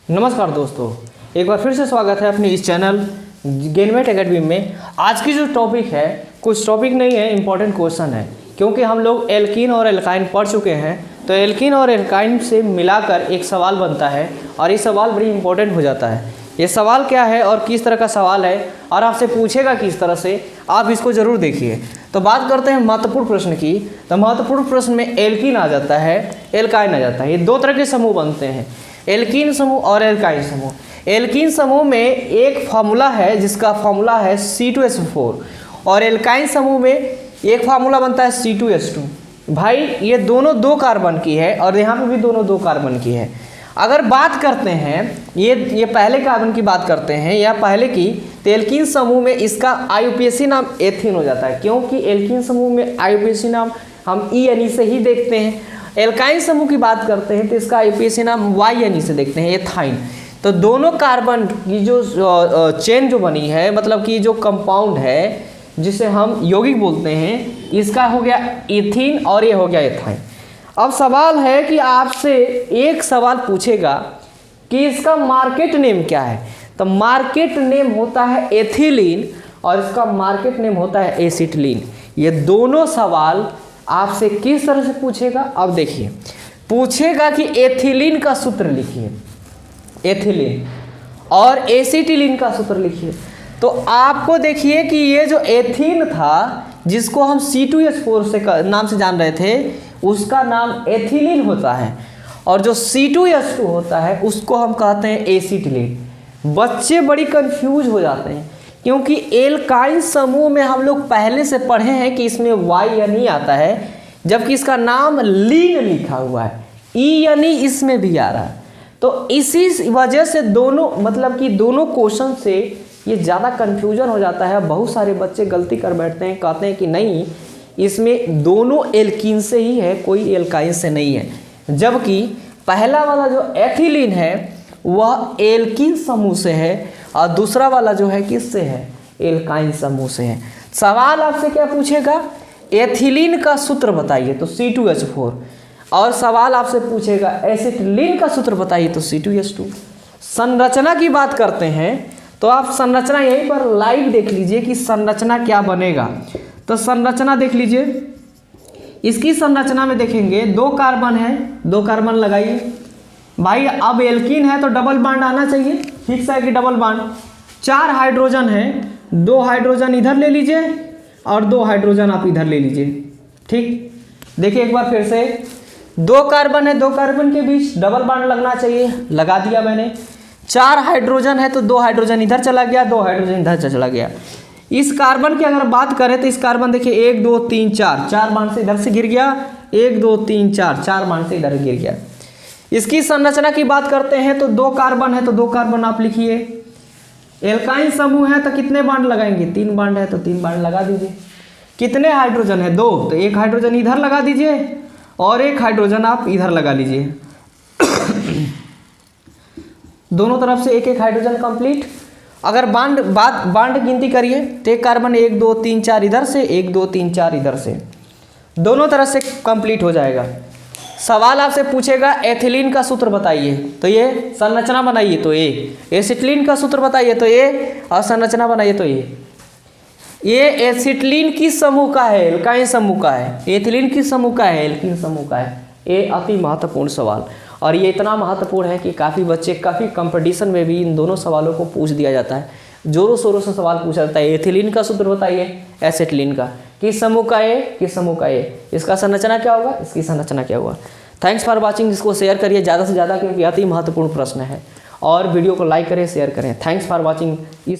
नमस्कार दोस्तों, एक बार फिर से स्वागत है अपने इस चैनल गेनमेट एकेडमी में। आज की जो टॉपिक है, कुछ टॉपिक नहीं है, इंपॉर्टेंट क्वेश्चन है। क्योंकि हम लोग एल्कीन और एल्काइन पढ़ चुके हैं, तो एल्कीन और एल्काइन से मिलाकर एक सवाल बनता है और ये सवाल बड़ी इंपॉर्टेंट हो जाता है। ये सवाल क्या है और किस तरह का सवाल है और आपसे पूछेगा किस तरह से, आप इसको ज़रूर देखिए। तो बात करते हैं महत्वपूर्ण प्रश्न की। तो महत्वपूर्ण प्रश्न में एल्कीन आ जाता है, एल्काइन आ जाता है। ये दो तरह के समूह बनते हैं, एल्कीन समूह और एल्काइन समूह। एल्कीन समूह में एक फार्मूला है जिसका फार्मूला है C2H4 और एल्काइन समूह में एक फार्मूला बनता है C2H2। भाई ये दोनों दो कार्बन की है और यहाँ पे भी दोनों दो कार्बन की है। अगर बात करते हैं ये पहले कार्बन की बात करते हैं या पहले की, तो एल्कीन समूह में इसका IUPAC नाम एथीन हो जाता है, क्योंकि एल्कीन समूह में IUPAC नाम हम E से ही देखते हैं। एल्काइन समूह की बात करते हैं तो इसका IUPAC नाम Y से देखते हैं, एथाइन। तो दोनों कार्बन की जो चेन जो बनी है, मतलब कि जो कंपाउंड है जिसे हम यौगिक बोलते हैं, इसका हो गया एथीन और ये हो गया एथाइन। अब सवाल है कि आपसे एक सवाल पूछेगा कि इसका मार्केट नेम क्या है। तो मार्केट नेम होता है एथिलीन और इसका मार्केट नेम होता है एसिटिलीन। ये दोनों सवाल आपसे किस तरह से पूछेगा, अब देखिए। पूछेगा कि एथिलीन का सूत्र लिखिए, एथिलीन, और एसिटिलीन का सूत्र लिखिए। तो आपको देखिए कि ये जो एथीन था, जिसको हम C2H4 से नाम से जान रहे थे, उसका नाम एथिलीन होता है, और जो C2H2 होता है उसको हम कहते हैं एसिटिलीन। बच्चे बड़ी कंफ्यूज हो जाते हैं, क्योंकि एल्काइन समूह में हम लोग पहले से पढ़े हैं कि इसमें Y आता है, जबकि इसका नाम लीन लिखा हुआ है, E इसमें भी आ रहा है। तो इसी वजह से दोनों, मतलब कि दोनों क्वेश्चन से ये ज़्यादा कन्फ्यूजन हो जाता है। बहुत सारे बच्चे गलती कर बैठते हैं, कहते हैं कि नहीं इसमें दोनों एल्कीन से ही है, कोई एल्काइन से नहीं है। जबकि पहला वाला जो एथिलीन है वह एल्कीन समूह से है और दूसरा वाला जो है किससे है, एल्काइन समूह से है। सवाल आपसे क्या पूछेगा, एथिलीन का सूत्र बताइए, तो C2H4, और सवाल आपसे पूछेगा एसिटिलीन का सूत्र बताइए, तो C2H2। संरचना की बात करते हैं तो आप संरचना यहीं पर लाइव देख लीजिए कि संरचना क्या बनेगा। तो संरचना देख लीजिए, इसकी संरचना में देखेंगे दो कार्बन है, दो कार्बन लगाइए। भाई अब एल्कीन है तो डबल बॉन्ड आना चाहिए, फिक्स है कि डबल बॉन्ड। 4 हाइड्रोजन है, 2 हाइड्रोजन इधर ले लीजिए और 2 हाइड्रोजन आप इधर ले लीजिए। ठीक, देखिए एक बार फिर से, 2 कार्बन है, 2 कार्बन के बीच डबल बॉन्ड लगना चाहिए, लगा दिया मैंने। 4 हाइड्रोजन है तो 2 हाइड्रोजन इधर चला गया, 2 हाइड्रोजन इधर चला गया। इस कार्बन की अगर बात करें तो इस कार्बन देखिए 1 2 3 4 बांड से इधर से गिर गया, 1 2 3 4 बांड से इधर गिर गया। इसकी संरचना की बात करते हैं तो 2 कार्बन है तो 2 कार्बन आप लिखिए। एल्काइन समूह है तो कितने बांड लगाएंगे, 3 बांड है तो 3 बांड लगा दीजिए। कितने हाइड्रोजन है, 2, तो 1 हाइड्रोजन इधर लगा दीजिए और 1 हाइड्रोजन आप इधर लगा लीजिए। दोनों तरफ से 1 हाइड्रोजन कंप्लीट। अगर बांड गिनती करिए तो एक कार्बन 1 2 3 4 इधर से, 1 2 3 4 इधर से, दोनों तरफ से कंप्लीट हो जाएगा। सवाल आपसे पूछेगा एथिलीन का सूत्र बताइए, तो ये संरचना बनाइए तो ए, एसिटिलीन का सूत्र बताइए तो ए, और संरचना बनाइए तो ये एसिटिलीन किस समूह का है, एल्काइन समूह का है। एथिलीन किस समूह का है, एल्कीन समूह का है। ये अति महत्वपूर्ण सवाल, और ये इतना महत्वपूर्ण है कि काफ़ी बच्चे, काफ़ी कंपटीशन में भी इन दोनों सवालों को पूछ दिया जाता है। जोरों शोरों से सवाल पूछा जाता है, एथिलीन का सूत्र बताइए, एसिटिलीन का, किस समूह का ए, किस समूह का ए, इसका संरचना क्या होगा, इसकी संरचना क्या होगा। Thanks for watching. इसको शेयर करिए ज़्यादा से ज़्यादा, क्योंकि अति महत्वपूर्ण प्रश्न है, और वीडियो को लाइक करें, शेयर करें। Thanks for watching.